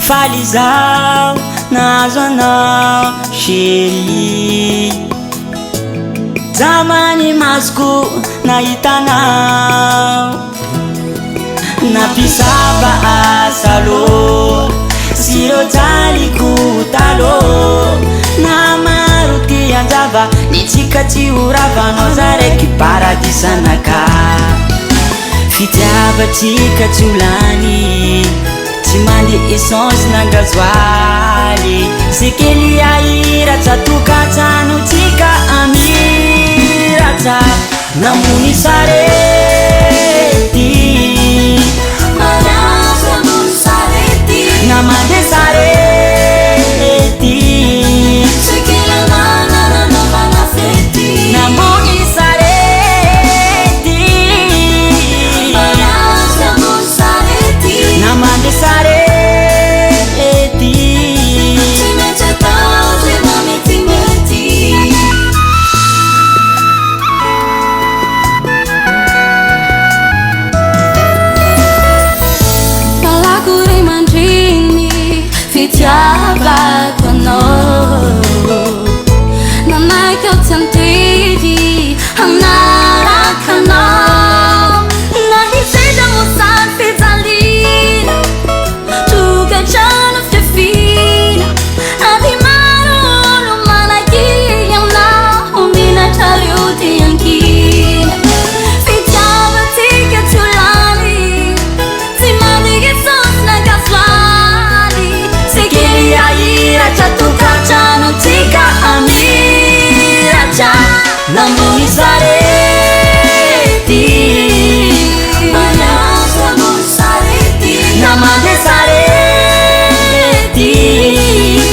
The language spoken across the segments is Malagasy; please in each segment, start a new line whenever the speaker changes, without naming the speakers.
Faly zao nahazo anao chérie, zamany masoko nahitanao, nampisava asalo sy ireo jaliko talo, namaro ty anjava nitsika tsy horavanao zaraiky paradisanaka, fitiavatsika tsy holany tsy mandeha essence na gasoaly, sekely ahiratra tokantranontsika amiratra, namony sarety
Malaza ambony sarety,
na mandeha sarety,
sekely anana nanaovana fety,
namony sarety
Malaza ambony sarety,
na mandeha sarety.
tsy maintsy atao zay mametimety. Lalako ray mandriny fitiavako anao, nanaiko aho tsy antidy hanaraka anao, nahitrendra mo sary fijaliana tokantrano fitafina, ady maro olo manaky aminao, minatra reo ty ankina, fitiavatsika tsy holany tsy mandeha essence na gasoaly, sekely ahiratra tokantranontsika amiratra,
Namony sarety
Malaza ambony sarety,
na mandeha sarety,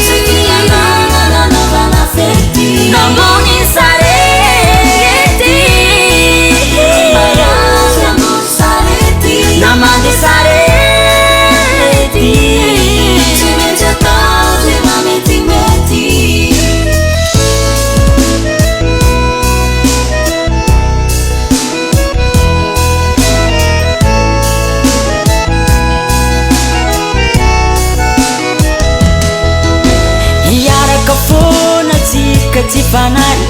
sekely anana nanaovana fety,
namony sarety
Malaza ambony sarety,
na mandeha sarety.
tsy maintsy atao zay mametimety.
Iaraka foana tsika tsy fanary